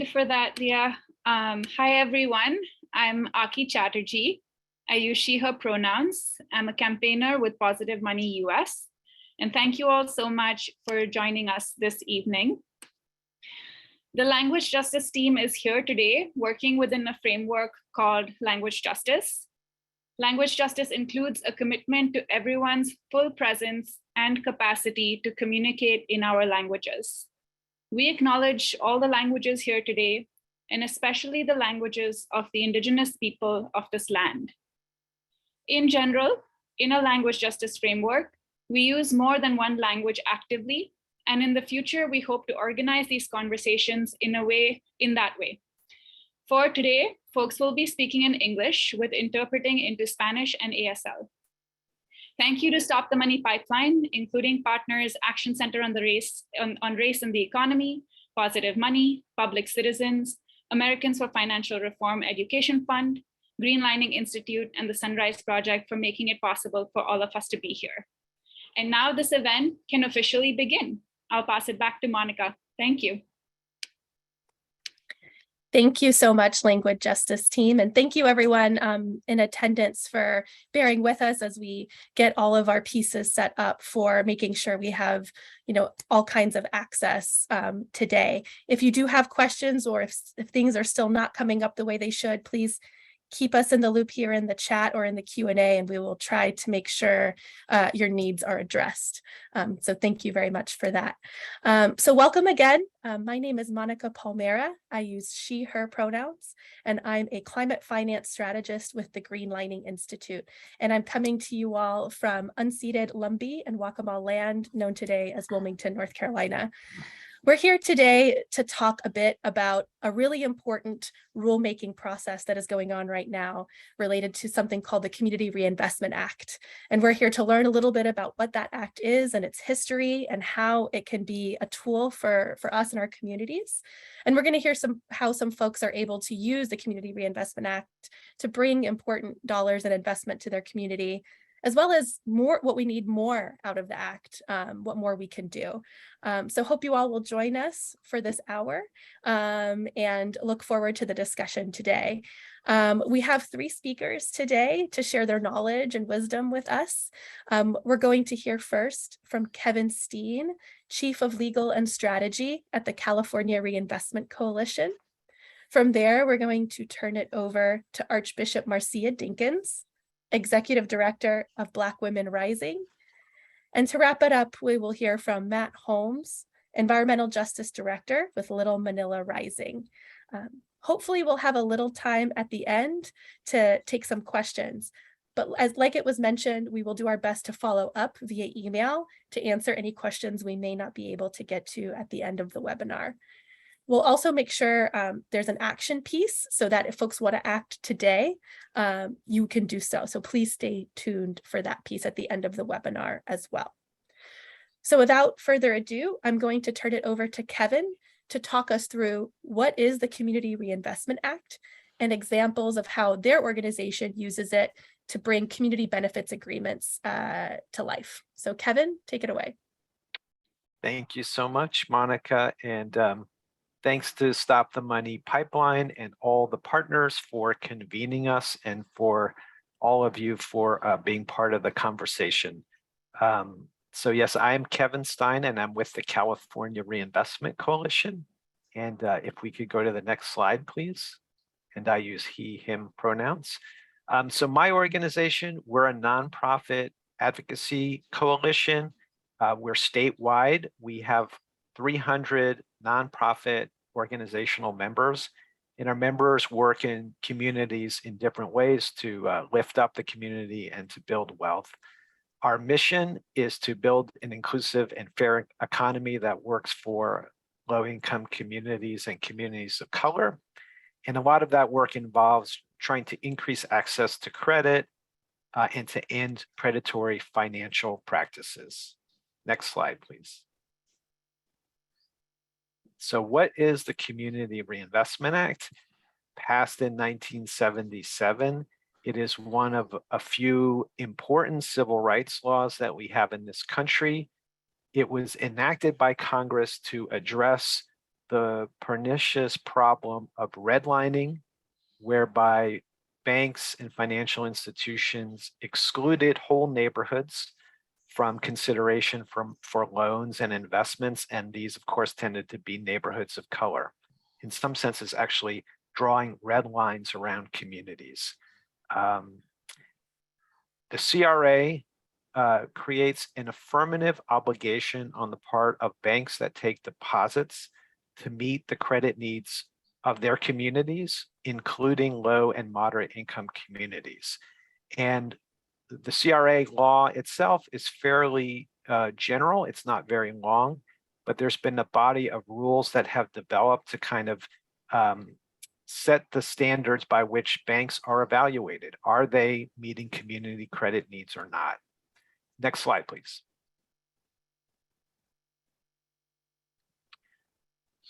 For that, Leah. Hi, everyone. I'm Aki Chatterjee. I use she, her pronouns. I'm a campaigner with Positive Money US. And thank you all so much for joining us this evening. The Language Justice team is here today working within a framework called Language Justice. Language justice includes a commitment to everyone's full presence and capacity to communicate in our languages. We acknowledge all the languages here today, and especially the languages of the indigenous people of this land. In general, in a language justice framework, we use more than one language actively, and in the future, we hope to organize these conversations in that way. For today, folks will be speaking in English with interpreting into Spanish and ASL. Thank you to Stop the Money Pipeline, including partners Action Center on Race and the Economy, Positive Money, Public Citizens, Americans for Financial Reform Education Fund, Greenlining Institute, and the Sunrise Project for making it possible for all of us to be here. And now this event can officially begin. I'll pass it back to Monica. Thank you. Thank you so much, Language Justice team. And thank you everyone in attendance for bearing with us as we get all of our pieces set up for making sure we have, all kinds of access today. If you do have questions or if things are still not coming up the way they should, please keep us in the loop here in the chat or in the Q&A, and we will try to make sure your needs are addressed. So thank you very much for that. So welcome again. My name is Monica Palmera. I use she, her pronouns, and I'm a climate finance strategist with the Greenlining Institute. And I'm coming to you all from unceded Lumbee and Waccamaw land, known today as Wilmington, North Carolina. We're here today to talk a bit about a really important rulemaking process that is going on right now related to something called the Community Reinvestment Act. And we're here to learn a little bit about what that act is and its history and how it can be a tool for us and our communities. And we're going to hear how some folks are able to use the Community Reinvestment Act to bring important dollars and investment to their community, as well as what we need more out of the act, what more we can do. So hope you all will join us for this hour and look forward to the discussion today. We have 3 speakers today to share their knowledge and wisdom with us. We're going to hear first from Kevin Steen, Chief of Legal and Strategy at the California Reinvestment Coalition. From there, we're going to turn it over to Archbishop Marcia Dinkins, Executive Director of Black Women Rising. And to wrap it up, we will hear from Matt Holmes, Environmental Justice Director with Little Manila Rising. Hopefully we'll have a little time at the end to take some questions. But like it was mentioned, we will do our best to follow up via email to answer any questions we may not be able to get to at the end of the webinar. We'll also make sure there's an action piece so that if folks want to act today, you can do so. So please stay tuned for that piece at the end of the webinar as well. So without further ado, I'm going to turn it over to Kevin to talk us through what is the Community Reinvestment Act and examples of how their organization uses it to bring community benefits agreements to life. So Kevin, take it away. Thank you so much, Monica. And thanks to Stop the Money Pipeline and all the partners for convening us and for all of you for being part of the conversation. So yes, I'm Kevin Stein and I'm with the California Reinvestment Coalition. And if we could go to the next slide, please. And I use he, him pronouns. So my organization, we're a nonprofit advocacy coalition. We're statewide. We have 300 nonprofit organizational members, and our members work in communities in different ways to lift up the community and to build wealth. Our mission is to build an inclusive and fair economy that works for low-income communities and communities of color. And a lot of that work involves trying to increase access to credit and to end predatory financial practices. Next slide, please. So what is the Community Reinvestment Act? Passed in 1977, it is one of a few important civil rights laws that we have in this country. It was enacted by Congress to address the pernicious problem of redlining, whereby banks and financial institutions excluded whole neighborhoods from consideration for loans and investments. And these, of course, tended to be neighborhoods of color. In some senses, actually drawing red lines around communities. The CRA creates an affirmative obligation on the part of banks that take deposits to meet the credit needs of their communities, including low and moderate income communities. And the CRA law itself is fairly general. It's not very long, but there's been a body of rules that have developed to kind of set the standards by which banks are evaluated. Are they meeting community credit needs or not? Next slide, please.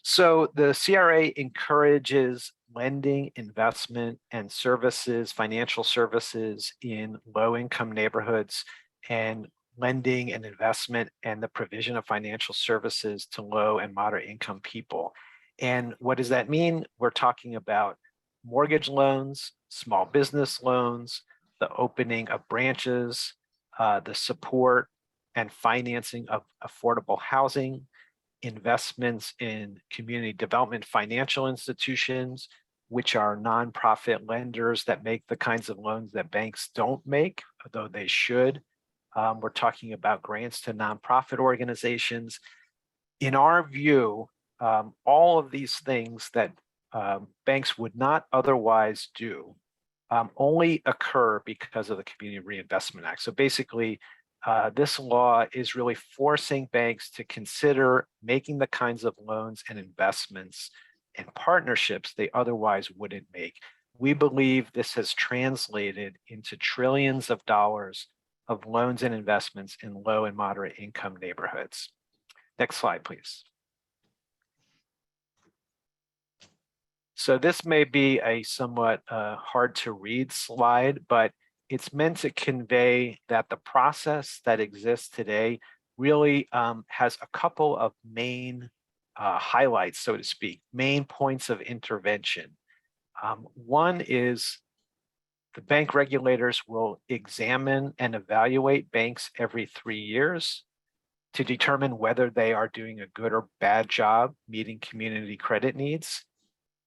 So the CRA encourages lending, investment, and services, financial services in low-income neighborhoods, and lending and investment and the provision of financial services to low and moderate income people. And what does that mean? We're talking about mortgage loans, small business loans, the opening of branches, the support and financing of affordable housing, investments in community development financial institutions, which are nonprofit lenders that make the kinds of loans that banks don't make, although they should. We're talking about grants to nonprofit organizations. In our view, all of these things that banks would not otherwise do only occur because of the Community Reinvestment Act. So basically, this law is really forcing banks to consider making the kinds of loans and investments and partnerships they otherwise wouldn't make. We believe this has translated into trillions of dollars of loans and investments in low and moderate income neighborhoods. Next slide, please. So this may be a somewhat hard to read slide, but it's meant to convey that the process that exists today really has a couple of main highlights, so to speak, main points of intervention. One is the bank regulators will examine and evaluate banks every 3 years to determine whether they are doing a good or bad job meeting community credit needs.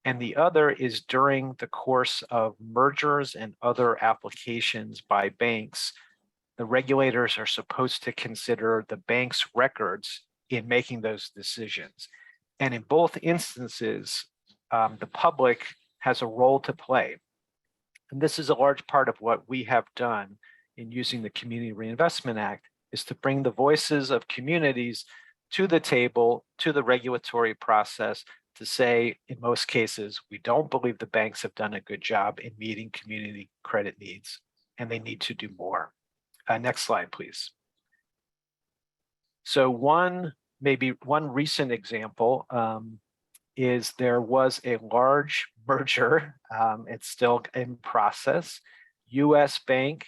And the other is during the course of mergers and other applications by banks, the regulators are supposed to consider the bank's records in making those decisions. And in both instances, the public has a role to play. And this is a large part of what we have done in using the Community Reinvestment Act, is to bring the voices of communities to the table, to the regulatory process, to say, in most cases, we don't believe the banks have done a good job in meeting community credit needs, and they need to do more. Next slide, please. So maybe one recent example is there was a large merger, it's still in process. US Bank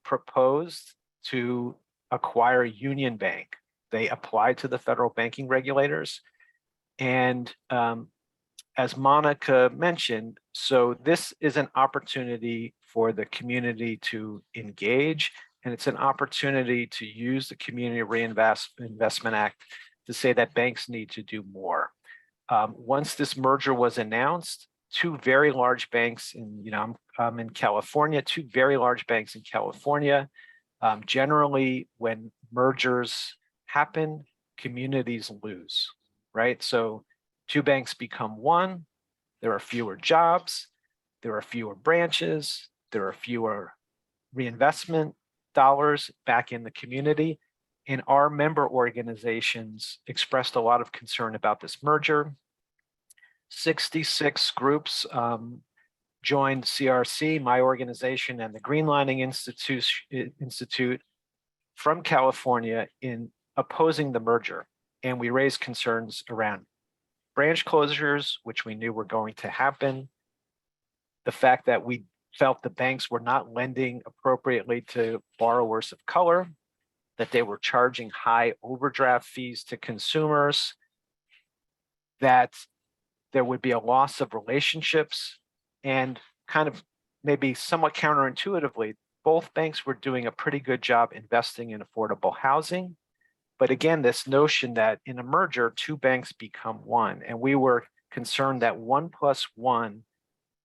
proposed to acquire Union Bank. They applied to the federal banking regulators. And as Monica mentioned, so this is an opportunity for the community to engage, and it's an opportunity to use the Community Reinvestment Act to say that banks need to do more. Once this merger was announced, two very large banks I'm in California, two very large banks in California. Generally, when mergers happen, communities lose. Right? So two banks become one, there are fewer jobs, there are fewer branches, there are fewer reinvestment dollars back in the community. And our member organizations expressed a lot of concern about this merger. 66 groups joined CRC, my organization, and the Greenlining Institute from California in opposing the merger. And we raised concerns around branch closures, which we knew were going to happen. The fact that we felt the banks were not lending appropriately to borrowers of color, that they were charging high overdraft fees to consumers, that there would be a loss of relationships, and kind of maybe somewhat counterintuitively, both banks were doing a pretty good job investing in affordable housing. But again, this notion that in a merger, two banks become one, and we were concerned that 1 + 1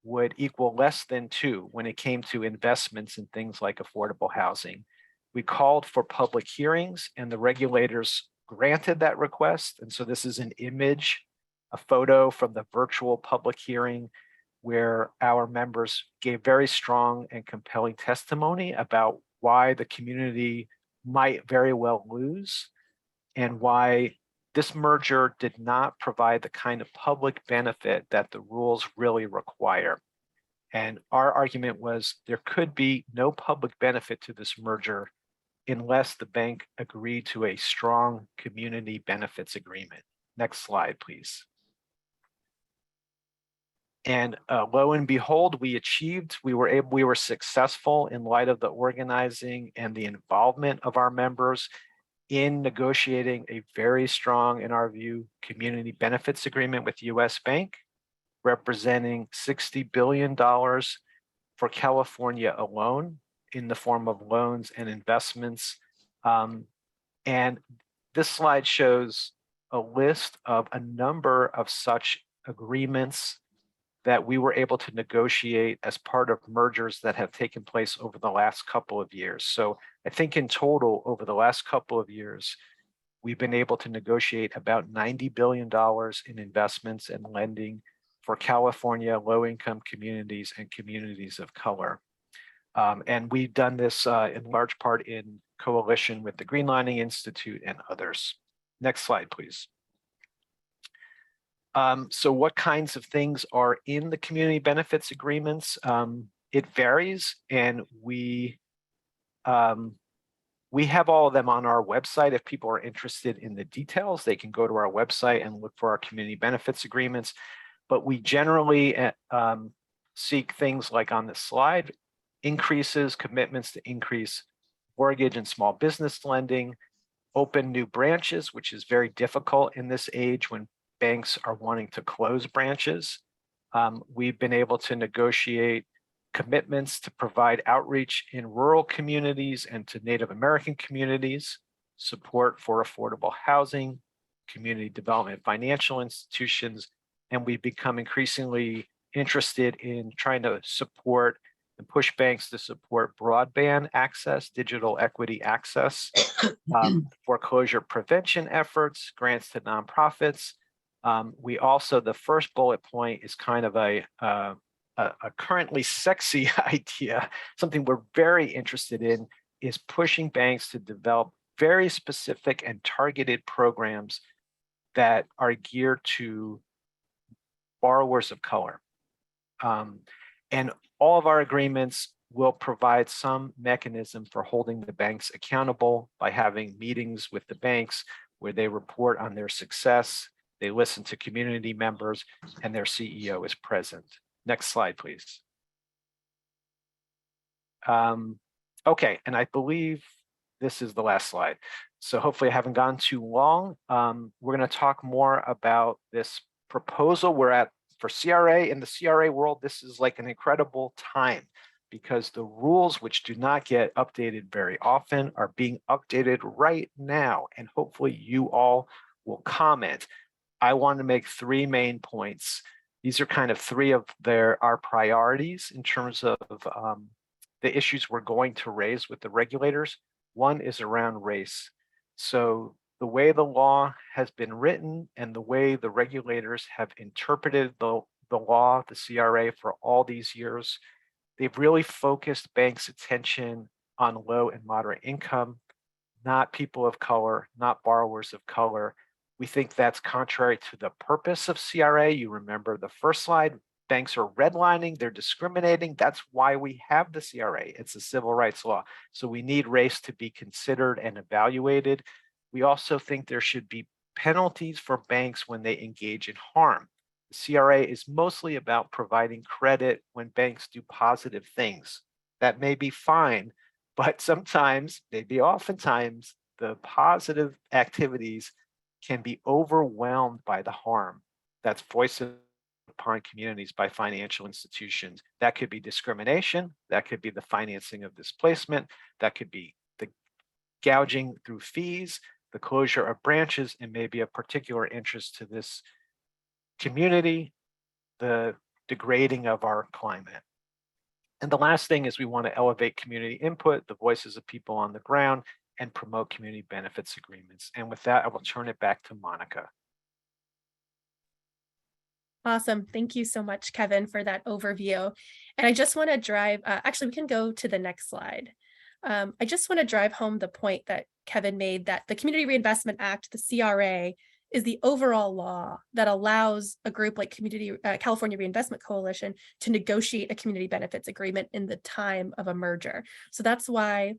would equal less than 2 when it came to investments in things like affordable housing. We called for public hearings, and the regulators granted that request. And so this is an image, a photo from the virtual public hearing where our members gave very strong and compelling testimony about why the community might very well lose and why this merger did not provide the kind of public benefit that the rules really require. And our argument was there could be no public benefit to this merger unless the bank agreed to a strong community benefits agreement. Next slide, please. And lo and behold, we were successful in light of the organizing and the involvement of our members in negotiating a very strong, in our view, community benefits agreement with US Bank, representing $60 billion for California alone in the form of loans and investments. And this slide shows a list of a number of such agreements that we were able to negotiate as part of mergers that have taken place over the last couple of years. So I think in total, over the last couple of years, we've been able to negotiate about $90 billion in investments and lending for California low-income communities and communities of color. And we've done this in large part in coalition with the Greenlining Institute and others. Next slide, please. So what kinds of things are in the community benefits agreements? It varies, and we have all of them on our website. If people are interested in the details, they can go to our website and look for our community benefits agreements. But we generally seek things like on this slide, commitments to increase mortgage and small business lending, open new branches, which is very difficult in this age when banks are wanting to close branches. We've been able to negotiate commitments to provide outreach in rural communities and to Native American communities, support for affordable housing, community development financial institutions, and we've become increasingly interested in trying to support and push banks to support broadband access, digital equity access, foreclosure prevention efforts, grants to nonprofits. We also, the first bullet point is kind of a currently sexy idea. Something we're very interested in is pushing banks to develop very specific and targeted programs that are geared to borrowers of color. And all of our agreements will provide some mechanism for holding the banks accountable by having meetings with the banks where they report on their success, they listen to community members, and their CEO is present. Next slide, please. Okay, and I believe this is the last slide. So hopefully I haven't gone too long. We're going to talk more about this proposal we're at for CRA. In the CRA world, this is like an incredible time because the rules, which do not get updated very often, are being updated right now. And hopefully you all will comment. I want to make 3 main points. These are kind of 3 of our priorities in terms of the issues we're going to raise with the regulators. One is around race. So the way the law has been written and the way the regulators have interpreted the law, the CRA, for all these years, they've really focused banks' attention on low and moderate income, not people of color, not borrowers of color. We think that's contrary to the purpose of CRA. You remember the first slide, banks are redlining, they're discriminating. That's why we have the CRA. It's a civil rights law. So we need race to be considered and evaluated. We also think there should be penalties for banks when they engage in harm. The CRA is mostly about providing credit when banks do positive things. That may be fine, but sometimes, maybe oftentimes, the positive activities can be overwhelmed by the harm. that's voiced upon communities by financial institutions. That could be discrimination, that could be the financing of displacement, that could be the gouging through fees, the closure of branches, and maybe a particular interest to this community, the degrading of our climate. And the last thing is we want to elevate community input, the voices of people on the ground, and promote community benefits agreements. And with that, I will turn it back to Monica. Awesome. Thank you so much, Kevin, for that overview. And I just want to drive, actually, we can go to the next slide. I just want to drive home the point that Kevin made that the Community Reinvestment Act, the CRA, is the overall law that allows a group like California Reinvestment Coalition to negotiate a community benefits agreement in the time of a merger. So that's why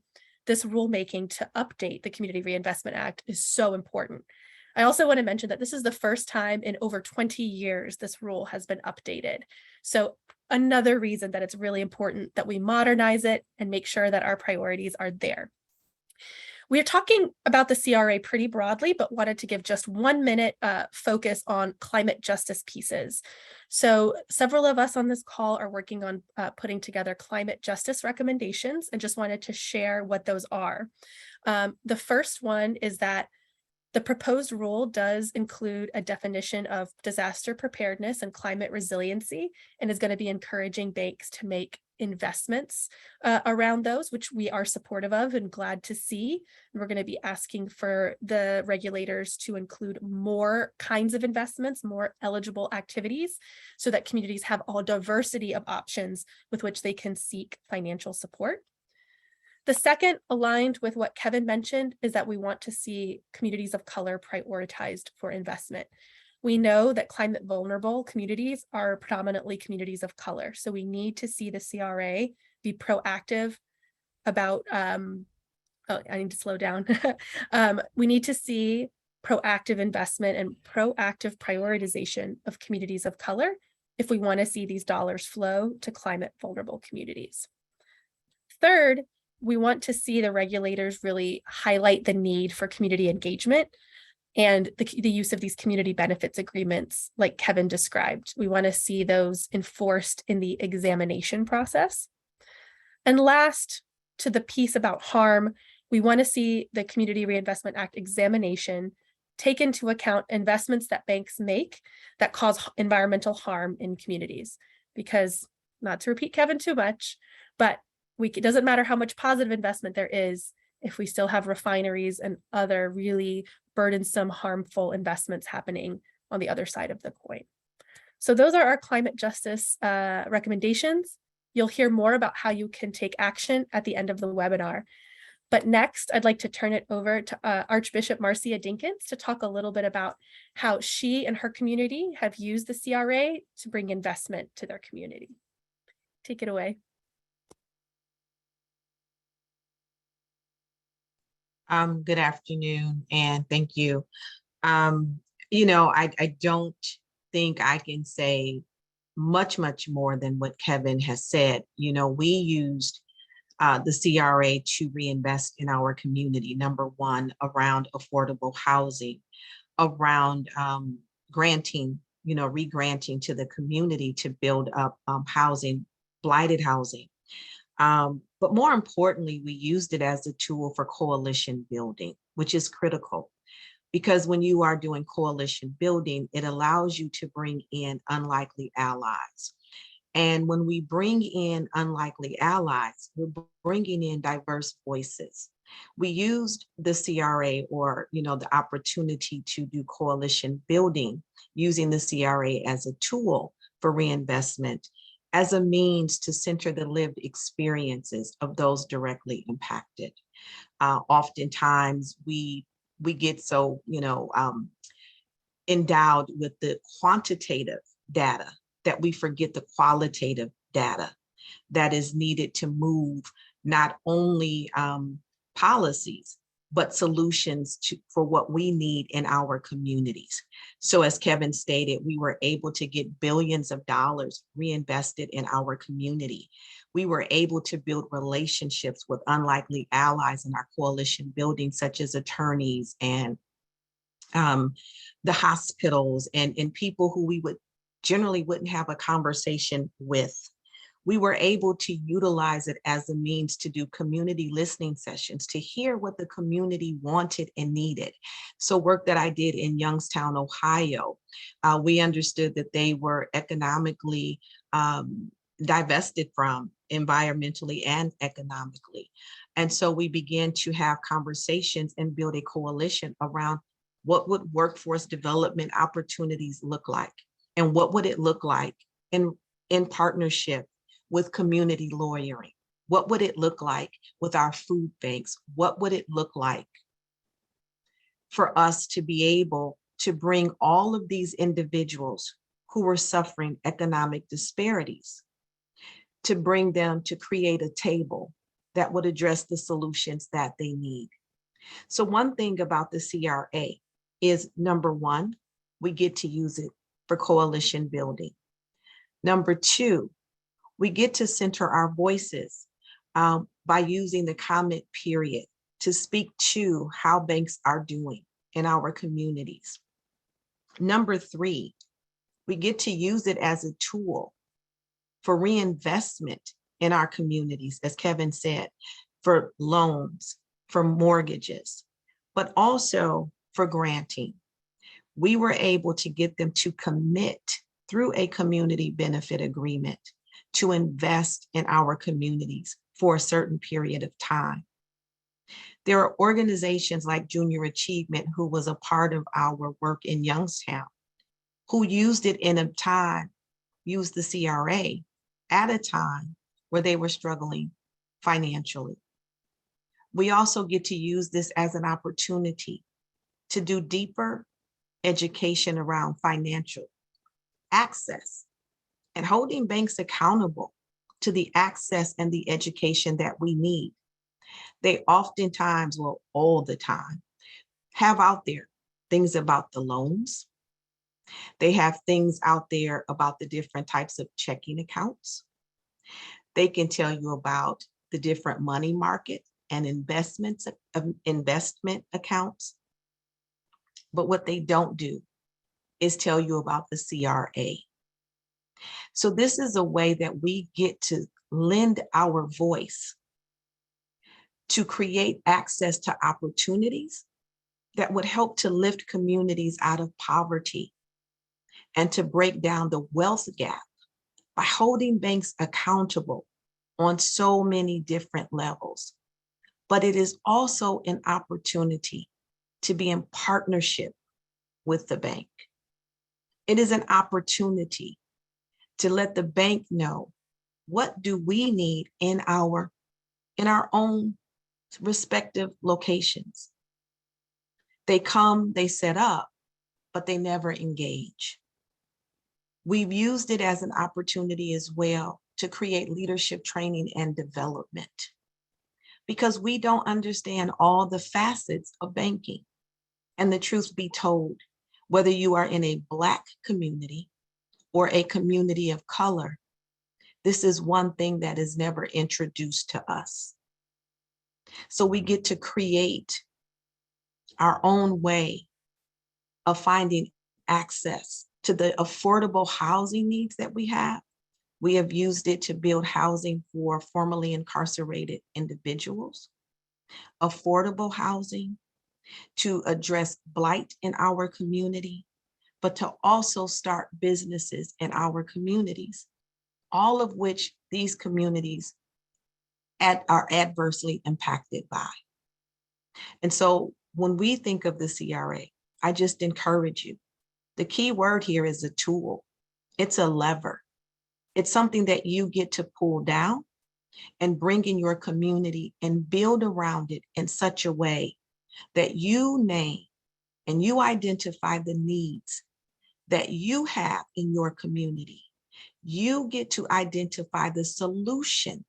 this rulemaking to update the Community Reinvestment Act is so important. I also want to mention that this is the first time in over 20 years this rule has been updated. So another reason that it's really important that we modernize it and make sure that our priorities are there. We're talking about the CRA pretty broadly, but wanted to give just 1 minute focus on climate justice pieces. So several of us on this call are working on putting together climate justice recommendations and just wanted to share what those are. The first one is that the proposed rule does include a definition of disaster preparedness and climate resiliency, and is going to be encouraging banks to make investments around those, which we are supportive of and glad to see. And we're going to be asking for the regulators to include more kinds of investments, more eligible activities, so that communities have all diversity of options with which they can seek financial support. The second, aligned with what Kevin mentioned, is that we want to see communities of color prioritized for investment. We know that climate vulnerable communities are predominantly communities of color. So we need to see the CRA be proactive about, I need to slow down. We need to see proactive investment and proactive prioritization of communities of color if we want to see these dollars flow to climate vulnerable communities. Third, we want to see the regulators really highlight the need for community engagement and the use of these community benefits agreements like Kevin described. We want to see those enforced in the examination process. And last, to the piece about harm, we want to see the Community Reinvestment Act examination take into account investments that banks make that cause environmental harm in communities. Because, not to repeat Kevin too much, but it doesn't matter how much positive investment there is if we still have refineries and other really burdensome, harmful investments happening on the other side of the coin. So those are our climate justice recommendations. You'll hear more about how you can take action at the end of the webinar. But next, I'd like to turn it over to Archbishop Marcia Dinkins to talk a little bit about how she and her community have used the CRA to bring investment to their community. Take it away. Good afternoon, and thank you. I don't think I can say much more than what Kevin has said. We used the CRA to reinvest in our community. Number one, around affordable housing, around granting, re-granting to the community to build up housing, blighted housing. But more importantly, we used it as a tool for coalition building, which is critical. Because when you are doing coalition building, it allows you to bring in unlikely allies. And when we bring in unlikely allies, we're bringing in diverse voices. We used the CRA, or the opportunity to do coalition building using the CRA as a tool for reinvestment, as a means to center the lived experiences of those directly impacted. Oftentimes we get so endowed with the quantitative data that we forget the qualitative data that is needed to move not only policies, but solutions for what we need in our communities. So as Kevin stated, we were able to get billions of dollars reinvested in our community. We were able to build relationships with unlikely allies in our coalition building, such as attorneys and the hospitals and people who we would generally wouldn't have a conversation with. We were able to utilize it as a means to do community listening sessions, to hear what the community wanted and needed. So work that I did in Youngstown, Ohio, we understood that they were economically divested from, environmentally and economically. And so we began to have conversations and build a coalition around what would workforce development opportunities look like, and what would it look like in partnership with community lawyering? What would it look like with our food banks? What would it look like for us to be able to bring all of these individuals who were suffering economic disparities, to bring them to create a table that would address the solutions that they need? So one thing about the CRA is, number one, we get to use it for coalition building. Number two, we get to center our voices by using the comment period to speak to how banks are doing in our communities. Number three, we get to use it as a tool for reinvestment in our communities, as Kevin said, for loans, for mortgages, but also for granting. We were able to get them to commit through a community benefit agreement to invest in our communities for a certain period of time. There are organizations like Junior Achievement, who was a part of our work in Youngstown, who used it in a time, used the CRA at a time where they were struggling financially. We also get to use this as an opportunity to do deeper education around financial access and holding banks accountable to the access and the education that we need. They oftentimes, well, all the time, have out there things about the loans. They have things out there about the different types of checking accounts. They can tell you about the different money market and investment accounts. But what they don't do is tell you about the CRA. So this is a way that we get to lend our voice to create access to opportunities that would help to lift communities out of poverty and to break down the wealth gap by holding banks accountable on so many different levels. But it is also an opportunity to be in partnership with the bank. It is an opportunity to let the bank know, what do we need in our own respective locations. They come, they set up, but they never engage. We've used it as an opportunity as well to create leadership training and development, because we don't understand all the facets of banking. And the truth be told, whether you are in a Black community or a community of color, this is one thing that is never introduced to us. So we get to create our own way of finding access to the affordable housing needs that we have. We have used it to build housing for formerly incarcerated individuals, affordable housing, to address blight in our community, but to also start businesses in our communities, all of which these communities are adversely impacted by. And so when we think of the CRA, I just encourage you. The key word here is a tool. It's a lever. It's something that you get to pull down and bring in your community and build around it in such a way that you name and you identify the needs that you have in your community. You get to identify the solutions.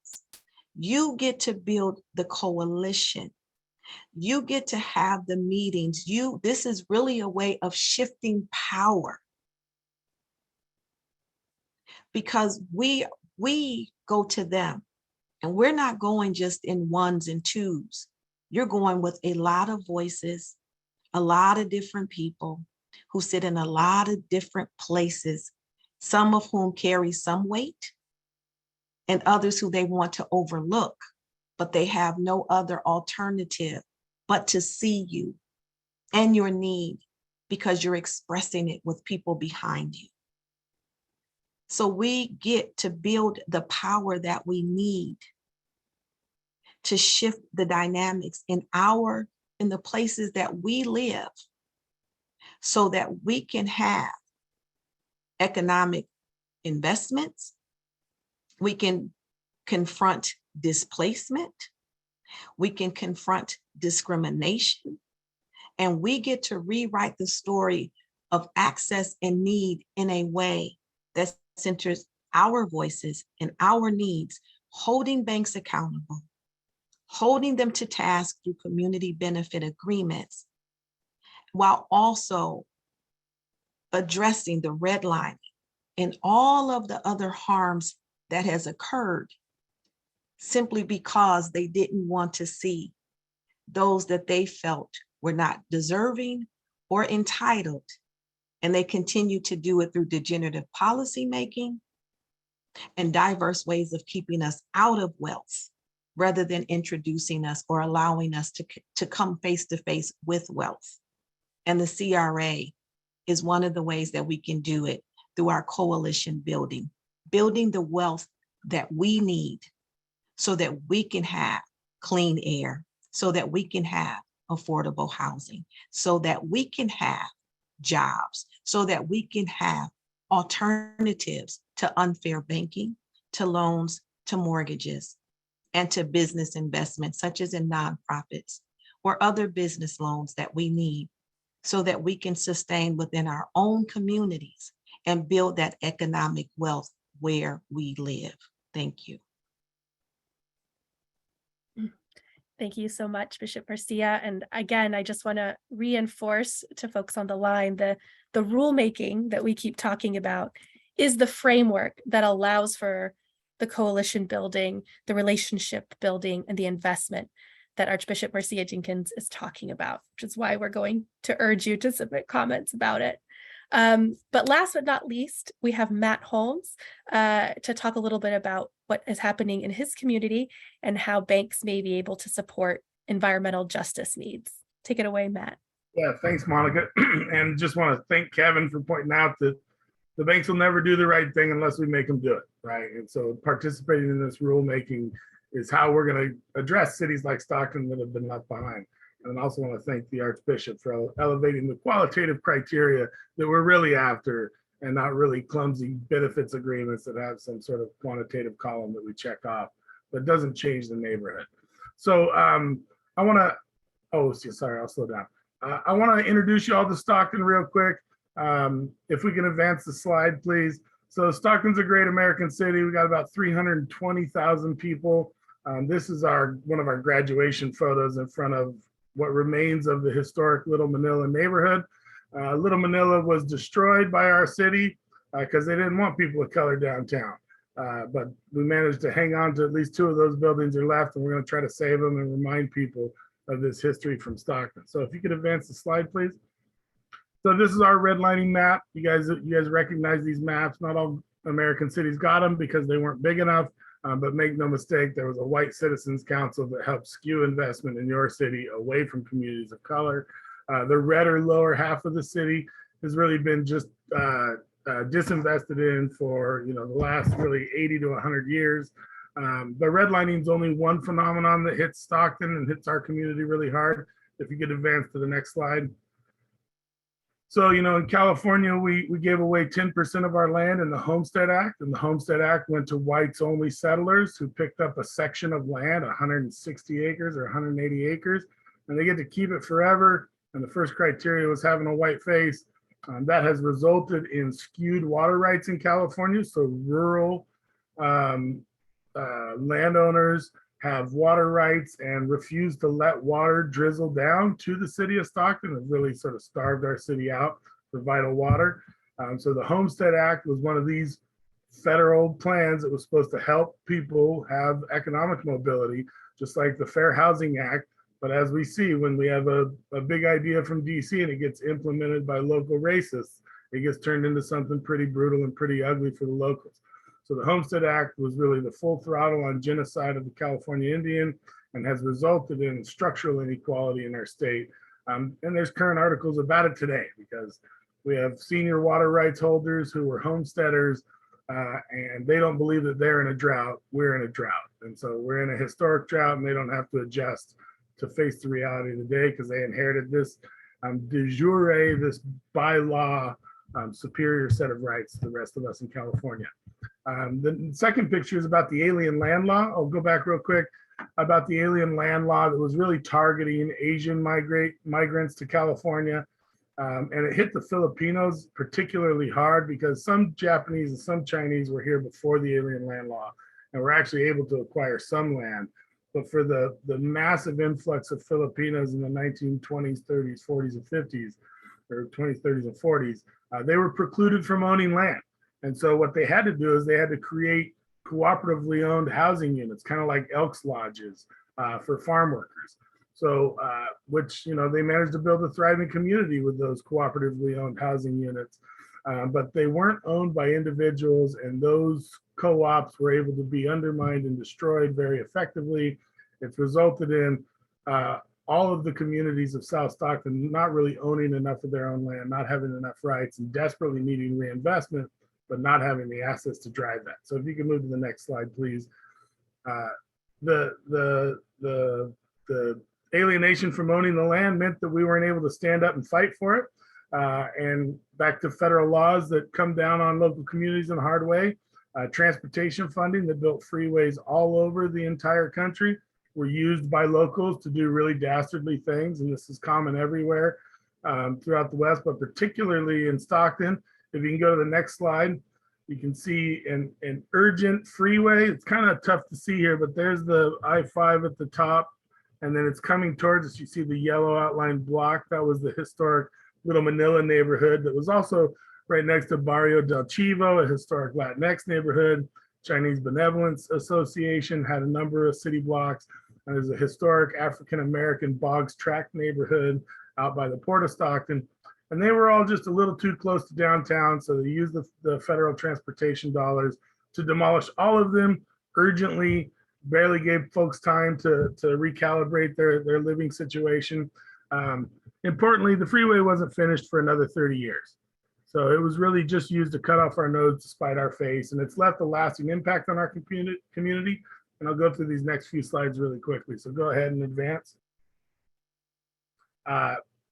You get to build the coalition. You get to have the meetings. This is really a way of shifting power, because we go to them, and we're not going just in ones and twos. You're going with a lot of voices, a lot of different people who sit in a lot of different places, some of whom carry some weight and others who they want to overlook, but they have no other alternative but to see you and your need because you're expressing it with people behind you. So we get to build the power that we need to shift the dynamics in the places that we live so that we can have economic investments. We can confront displacement. We can confront discrimination. And we get to rewrite the story of access and need in a way that centers our voices and our needs, holding banks accountable, holding them to task through community benefit agreements, while also addressing the redlining and all of the other harms that has occurred simply because they didn't want to see those that they felt were not deserving or entitled. And they continue to do it through degenerative policymaking and diverse ways of keeping us out of wealth rather than introducing us or allowing us to come face to face with wealth. And the CRA is one of the ways that we can do it through our coalition building the wealth that we need so that we can have clean air, so that we can have affordable housing, so that we can have jobs, so that we can have alternatives to unfair banking, to loans, to mortgages, and to business investments, such as in nonprofits or other business loans that we need so that we can sustain within our own communities and build that economic wealth where we live. Thank you. Thank you so much, Bishop Garcia. And again, I just want to reinforce to folks on the line, the rulemaking that we keep talking about is the framework that allows for the coalition building, the relationship building, and the investment that Archbishop Marcia Jenkins is talking about, which is why we're going to urge you to submit comments about it. But last but not least, we have Matt Holmes to talk a little bit about what is happening in his community and how banks may be able to support environmental justice needs. Take it away, Matt. Yeah, thanks, Monica. And just want to thank Kevin for pointing out that the banks will never do the right thing unless we make them do it, right? And so participating in this rulemaking is how we're going to address cities like Stockton that have been left behind. And I also want to thank the Archbishop for elevating the qualitative criteria that we're really after and not really clumsy benefits agreements that have some sort of quantitative column that we check off, but doesn't change the neighborhood. So I want to, I'll slow down. I want to introduce you all to Stockton real quick. If we can advance the slide, please. So Stockton's a great American city. We got about 320,000 people. This is one of our graduation photos in front of what remains of the historic Little Manila neighborhood. Little Manila was destroyed by our city because they didn't want people of color downtown. But we managed to hang on to at least 2 of those buildings are left, and we're going to try to save them and remind people of this history from Stockton. So if you could advance the slide, please. So this is our redlining map. You guys recognize these maps. Not all American cities got them because they weren't big enough. But make no mistake, there was a white citizens council that helped skew investment in your city away from communities of color. The redder lower half of the city has really been just disinvested in for the last really 80 to 100 years. But redlining is only one phenomenon that hits Stockton and hits our community really hard. If you could advance to the next slide. So, in California, we gave away 10% of our land in the Homestead Act, and the Homestead Act went to whites only settlers who picked up a section of land, 160 acres or 180 acres, and they get to keep it forever. And the first criteria was having a white face. That has resulted in skewed water rights in California. So rural landowners have water rights and refuse to let water drizzle down to the city of Stockton. It really sort of starved our city out for vital water. So the Homestead Act was one of these federal plans that was supposed to help people have economic mobility, just like the Fair Housing Act But as we see, when we have a big idea from DC and it gets implemented by local racists, it gets turned into something pretty brutal and pretty ugly for the locals. So the Homestead Act was really the full throttle on genocide of the California Indian and has resulted in structural inequality in our state. And there's current articles about it today because we have senior water rights holders who were homesteaders and they don't believe that they're in a drought. We're in a drought. And so we're in a historic drought and they don't have to adjust to face the reality of the day because they inherited this de jure, this by law superior set of rights to the rest of us in California. The second picture is about the alien land law. I'll go back real quick about the alien land law that was really targeting Asian migrants to California. And it hit the Filipinos particularly hard because some Japanese and some Chinese were here before the alien land law and were actually able to acquire some land. But for the massive influx of Filipinos in the 1920s, 30s, 40s, and 50s, or 20s, 30s, and 40s, they were precluded from owning land. And so what they had to do is they had to create cooperatively owned housing units, kind of like Elks Lodges for farm workers. So, which, you know, they managed to build a thriving community with those cooperatively owned housing units, but they weren't owned by individuals, and those co-ops were able to be undermined and destroyed very effectively. It's resulted in all of the communities of South Stockton not really owning enough of their own land, not having enough rights, and desperately needing reinvestment, but not having the assets to drive that. So if you can move to the next slide, please. The alienation from owning the land meant that we weren't able to stand up and fight for it. And back to federal laws that come down on local communities in a hard way. Transportation funding that built freeways all over the entire country were used by locals to do really dastardly things. And this is common everywhere throughout the West, but particularly in Stockton. If you can go to the next slide, you can see an urgent freeway. It's kind of tough to see here, but there's the I-5 at the top, and then it's coming towards us. You see the yellow outlined block. That was the historic Little Manila neighborhood that was also right next to Barrio del Chivo, a historic Latinx neighborhood. Chinese Benevolence Association had a number of city blocks. And there's a historic African-American Boggs Tract neighborhood out by the Port of Stockton. And they were all just a little too close to downtown, so they used the federal transportation dollars to demolish all of them urgently, barely gave folks time to recalibrate their living situation. Importantly, the freeway wasn't finished for another 30 years. So it was really just used to cut off our nose to spite our face, and it's left a lasting impact on our community. And I'll go through these next few slides really quickly. So go ahead and advance.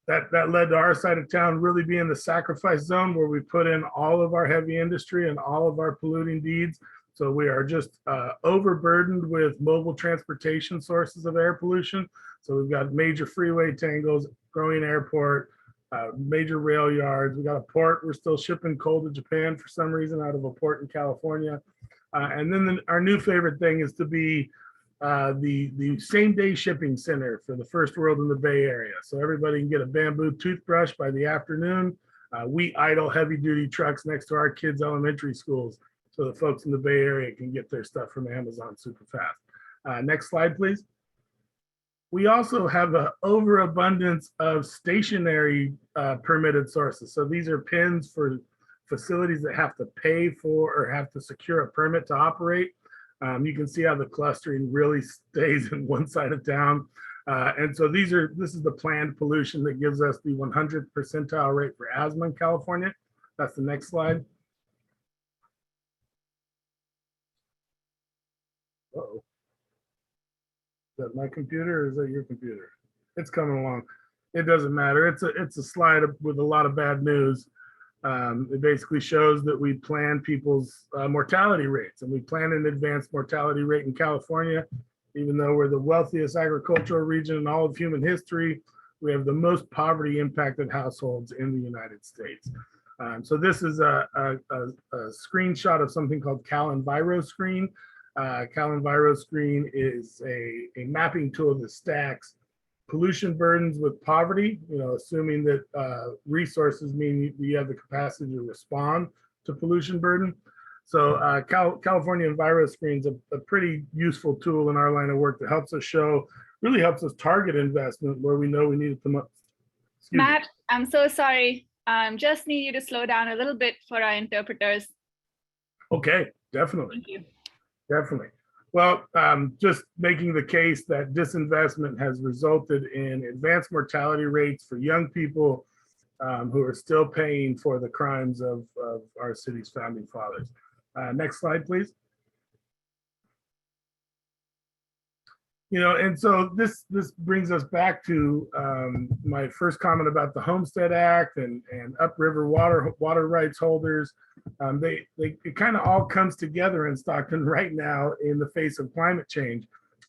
That led to our side of town really being the sacrifice zone where we put in all of our heavy industry and all of our polluting deeds. So we are just overburdened with mobile transportation sources of air pollution. So we've got major freeway tangles, growing airport, major rail yards. We got a port. We're still shipping coal to Japan for some reason out of a port in California. And then our new favorite thing is to be the same day shipping center for the first world in the Bay Area. So everybody can get a bamboo toothbrush by the afternoon. We idle heavy duty trucks next to our kids' elementary schools so the folks in the Bay Area can get their stuff from Amazon super fast. Next slide, please. We also have an overabundance of stationary permitted sources. So these are pins for facilities that have to pay for or have to secure a permit to operate. You can see how the clustering really stays in one side of town. And so this is the planned pollution that gives us the 100th percentile rate for asthma in California. That's the next slide. Uh-oh. Is that my computer or is that your computer? It's coming along. It doesn't matter. It's a slide with a lot of bad news. It basically shows that we plan people's mortality rates, and we plan an advanced mortality rate in California. Even though we're the wealthiest agricultural region in all of human history, we have the most poverty impacted households in the United States. So this is a screenshot of something called CalEnviroScreen. CalEnviroScreen is a mapping tool that stacks pollution burdens with poverty, assuming that resources mean you have the capacity to respond to pollution burden. So California EnviroScreen is a pretty useful tool in our line of work that helps us show really helps us target investment where we know we need it the most. Excuse me. Matt, I'm so sorry. Just need you to slow down a little bit for our interpreters. Okay, definitely. Thank you. Definitely. Well, just making the case that disinvestment has resulted in advanced mortality rates for young people who are still paying for the crimes of our city's founding fathers. Next slide, please. You know, and so this brings us back to my first comment about the Homestead Act and upriver water rights holders. It kind of all comes together in Stockton right now in the face of climate change.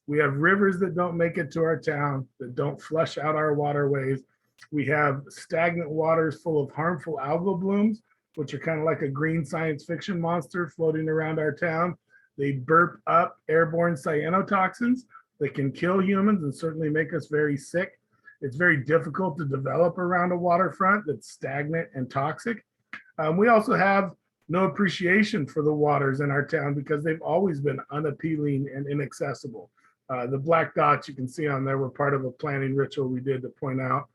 We have rivers that don't make it to our town, that don't flush out our waterways. We have stagnant waters full of harmful algal blooms, which are kind of like a green science fiction monster floating around our town. They burp up airborne cyanotoxins that can kill humans and certainly make us very sick. It's very difficult to develop around a waterfront that's stagnant and toxic. We also have no appreciation for the waters in our town because they've always been unappealing and inaccessible. The black dots you can see on there were part of a planning ritual we did to point out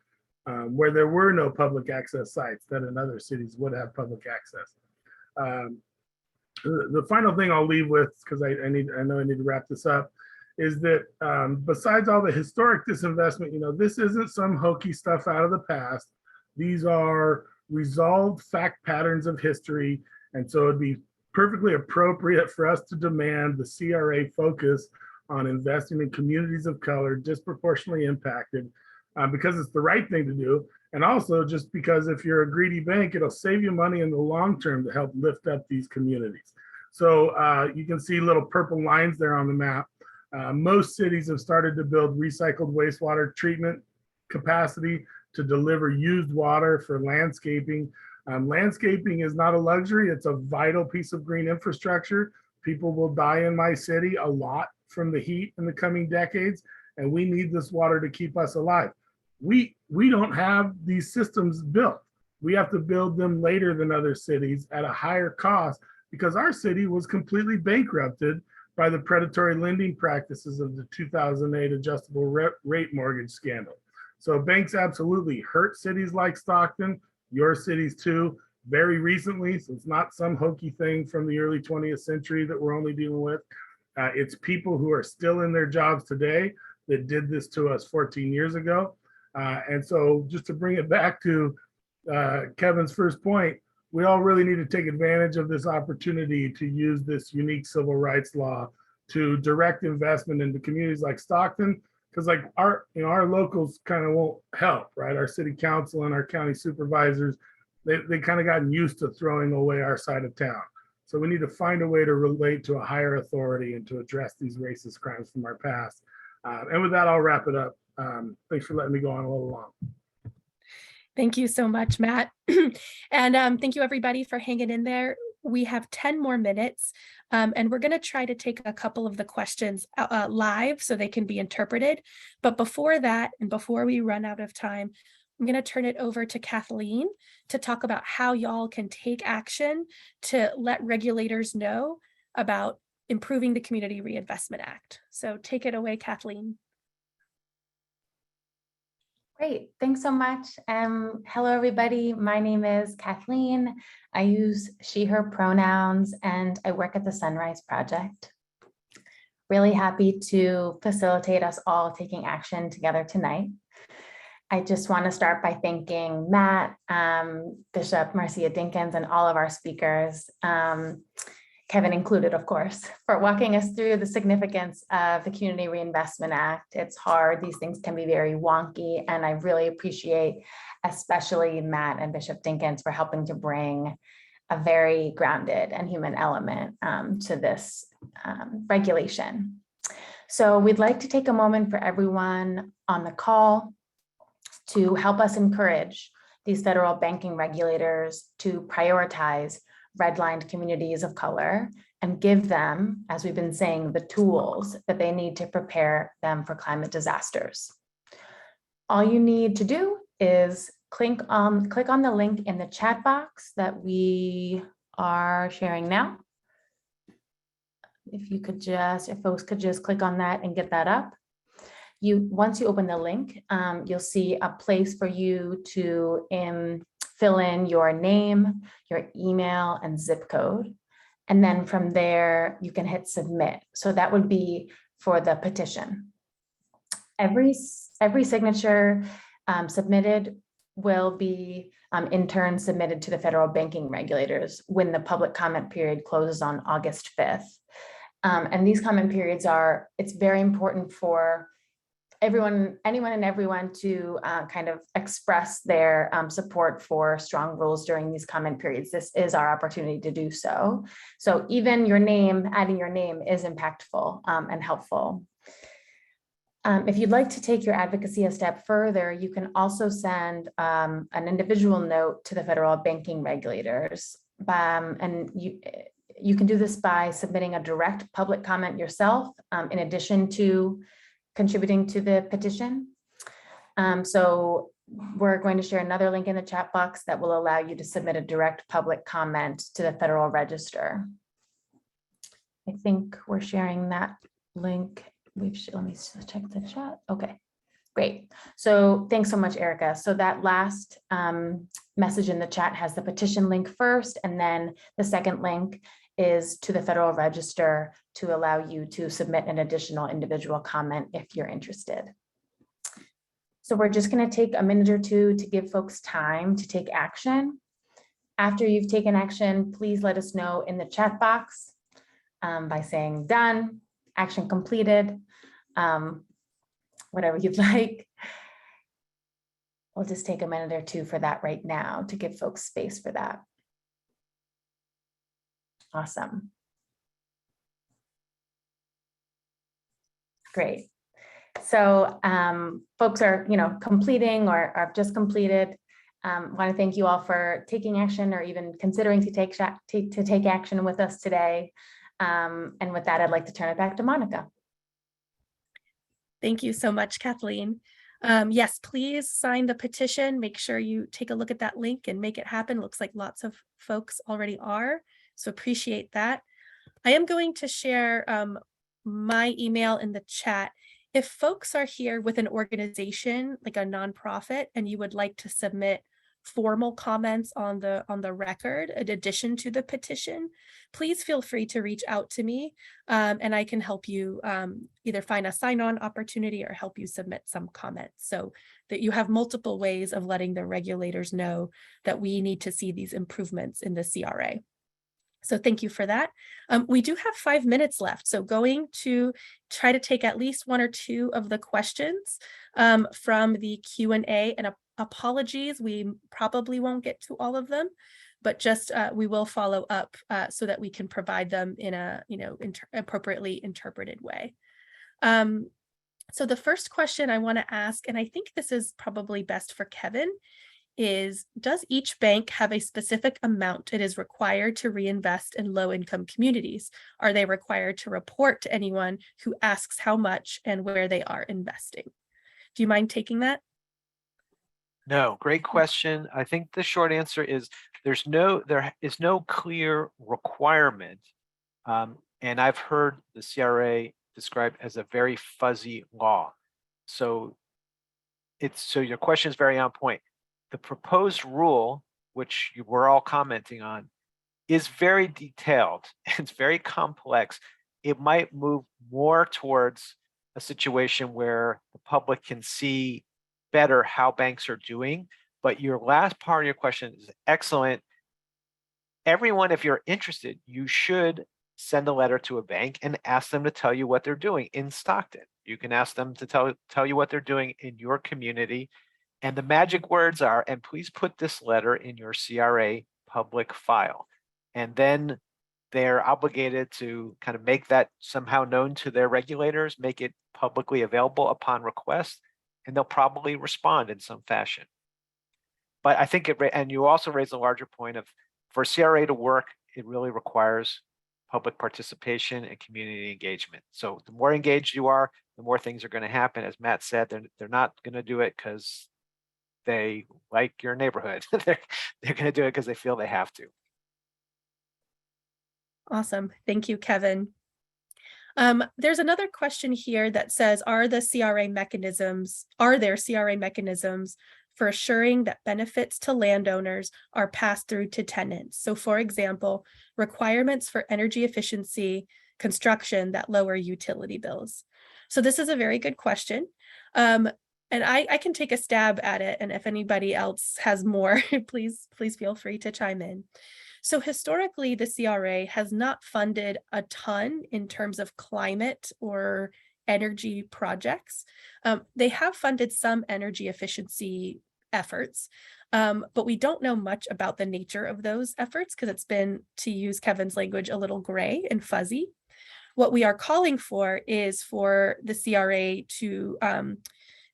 where there were no public access sites that in other cities would have public access. The final thing I'll leave with, because I know I need to wrap this up, is that besides all the historic disinvestment, you know, this isn't some hokey stuff out of the past. These are resolved fact patterns of history. And so it'd be perfectly appropriate for us to demand the CRA focus on investing in communities of color disproportionately impacted because it's the right thing to do. And also just because if you're a greedy bank, it'll save you money in the long term to help lift up these communities. So you can see little purple lines there on the map. Most cities have started to build recycled wastewater treatment capacity to deliver used water for landscaping. Landscaping is not a luxury, it's a vital piece of green infrastructure. People will die in my city a lot from the heat in the coming decades, and we need this water to keep us alive. We don't have these systems built. We have to build them later than other cities at a higher cost because our city was completely bankrupted by the predatory lending practices of the 2008 adjustable rate mortgage scandal. So banks absolutely hurt cities like Stockton, your cities too, very recently. So it's not some hokey thing from the early 20th century that we're only dealing with. It's people who are still in their jobs today that did this to us 14 years ago. And so just to bring it back to Kevin's first point, we all really need to take advantage of this opportunity to use this unique civil rights law to direct investment into communities like Stockton, because like our locals kind of won't help, right? Our city council and our county supervisors, they kind of gotten used to throwing away our side of town. So we need to find a way to relate to a higher authority and to address these racist crimes from our past. And with that, I'll wrap it up. Thanks for letting me go on a little long. Thank you so much, Matt. And thank you everybody for hanging in there. We have 10 more minutes and we're gonna try to take a couple of the questions live so they can be interpreted. But before that, and before we run out of time, I'm gonna turn it over to Kathleen to talk about how y'all can take action to let regulators know about improving the Community Reinvestment Act. So take it away, Kathleen. Great, thanks so much. Hello, everybody. My name is Kathleen. I use she, her pronouns, and I work at the Sunrise Project. Really happy to facilitate us all taking action together tonight. I just want to start by thanking Matt, Bishop Marcia Dinkins, and all of our speakers, Kevin included, of course, for walking us through the significance of the Community Reinvestment Act. It's hard, these things can be very wonky, and I really appreciate especially Matt and Bishop Dinkins for helping to bring a very grounded and human element to this regulation. So we'd like to take a moment for everyone on the call to help us encourage these federal banking regulators to prioritize redlined communities of color and give them, as we've been saying, the tools that they need to prepare them for climate disasters. All you need to do is click on the link in the chat box that we are sharing now. If folks could just click on that and get that up. Once you open the link, you'll see a place for you to fill in your name, your email, and zip code. And then from there, you can hit submit. So that would be for the petition. Every signature submitted will be in turn submitted to the federal banking regulators when the public comment period closes on August 5th. And these comment periods it's very important for anyone and everyone to kind of express their support for strong rules during these comment periods. This is our opportunity to do so. So even adding your name is impactful and helpful. If you'd like to take your advocacy a step further, you can also send an individual note to the federal banking regulators. And you can do this by submitting a direct public comment yourself, in addition to contributing to the petition. So we're going to share another link in the chat box that will allow you to submit a direct public comment to the Federal Register. I think we're sharing that link. Let me just check the chat. Okay, great. So thanks so much, Erica. So that last message in the chat has the petition link first, and then the second link is to the Federal Register to allow you to submit an additional individual comment if you're interested. So we're just going to take a minute or two to give folks time to take action. After you've taken action, please let us know in the chat box by saying done, action completed, whatever you'd like. We'll just take a minute or two for that right now to give folks space for that. Awesome. Great. So folks are, completing or are just completed. Want to thank you all for taking action or even considering to take action with us today. And with that, I'd like to turn it back to Monica. Thank you so much, Kathleen. Yes, please sign the petition. Make sure you take a look at that link and make it happen. Looks like lots of folks already are. So appreciate that. I am going to share my email in the chat. If folks are here with an organization like a nonprofit and you would like to submit formal comments on the record in addition to the petition, please feel free to reach out to me and I can help you either find a sign-on opportunity or help you submit some comments so that you have multiple ways of letting the regulators know that we need to see these improvements in the CRA. So thank you for that. We do have 5 minutes left, so going to try to take at least one or two of the questions from the Q&A, and apologies, we probably won't get to all of them, but just we will follow up so that we can provide them in a appropriately interpreted way. So the first question I want to ask, and I think this is probably best for Kevin, is does each bank have a specific amount it is required to reinvest in low-income communities? Are they required to report to anyone who asks how much and where they are investing? Do you mind taking that? No, great question. I think the short answer is there is no clear requirement. And I've heard the CRA described as a very fuzzy law. So your question is very on point. The proposed rule, which you were all commenting on, is very detailed. It's very complex. It might move more towards a situation where the public can see better how banks are doing. But your last part of your question is excellent. Everyone, if you're interested, you should send a letter to a bank and ask them to tell you what they're doing in Stockton. You can ask them to tell you what they're doing in your community. And the magic words are, and please put this letter in your CRA public file. And then they're obligated to kind of make that somehow known to their regulators, make it publicly available upon request, and they'll probably respond in some fashion. But I think and you also raised a larger point of, for CRA to work, it really requires public participation and community engagement. So the more engaged you are, the more things are going to happen. As Matt said, they're not going to do it because they like your neighborhood. They're going to do it because they feel they have to. Awesome. Thank you, Kevin. There's another question here that says, are there CRA mechanisms for assuring that benefits to landowners are passed through to tenants? So for example, requirements for energy efficiency construction that lower utility bills. So this is a very good question. And I can take a stab at it. And if anybody else has more, please feel free to chime in. So historically, the CRA has not funded a ton in terms of climate or energy projects. They have funded some energy efficiency efforts, but we don't know much about the nature of those efforts because it's been, to use Kevin's language, a little gray and fuzzy. What we are calling for is for the CRA to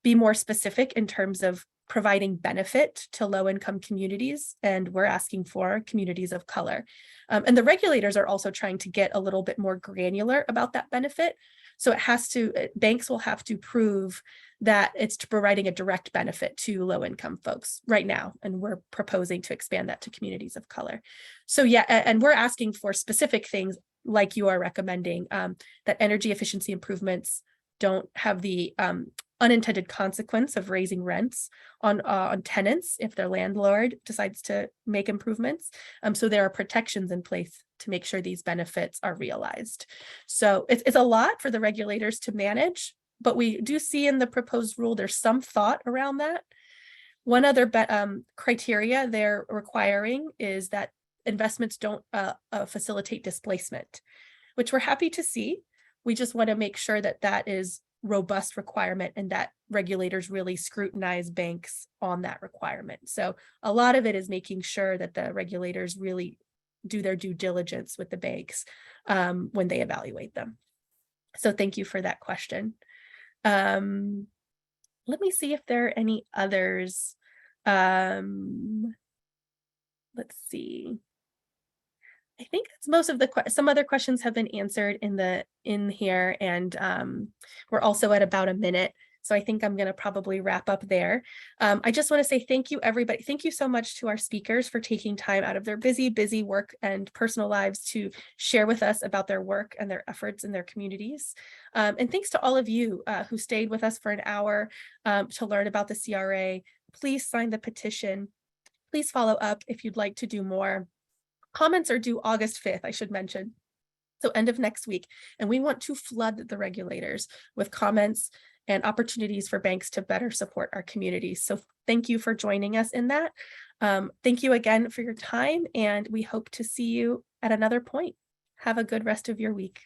be more specific in terms of providing benefit to low-income communities, and we're asking for communities of color. And the regulators are also trying to get a little bit more granular about that benefit. So banks will have to prove that it's providing a direct benefit to low-income folks right now, and we're proposing to expand that to communities of color. So yeah, and we're asking for specific things like you are recommending, that energy efficiency improvements don't have the unintended consequence of raising rents on tenants if their landlord decides to make improvements. So there are protections in place to make sure these benefits are realized. So it's a lot for the regulators to manage, but we do see in the proposed rule there's some thought around that. One other criteria they're requiring is that investments don't facilitate displacement, which we're happy to see. We just want to make sure that that is robust requirement and that regulators really scrutinize banks on that requirement. So a lot of it is making sure that the regulators really do their due diligence with the banks when they evaluate them. So thank you for that question. Let me see if there are any others. Let's see. I think that's most of some other questions have been answered in here, and we're also at about a minute. So I think I'm going to probably wrap up there. I just want to say thank you, everybody. Thank you so much to our speakers for taking time out of their busy work and personal lives to share with us about their work and their efforts in their communities. And thanks to all of you who stayed with us for an hour to learn about the CRA. Please sign the petition. Please follow up if you'd like to do more. Comments are due August 5th, I should mention. So end of next week. And we want to flood the regulators with comments and opportunities for banks to better support our communities. So thank you for joining us in that. Thank you again for your time, and we hope to see you at another point. Have a good rest of your week.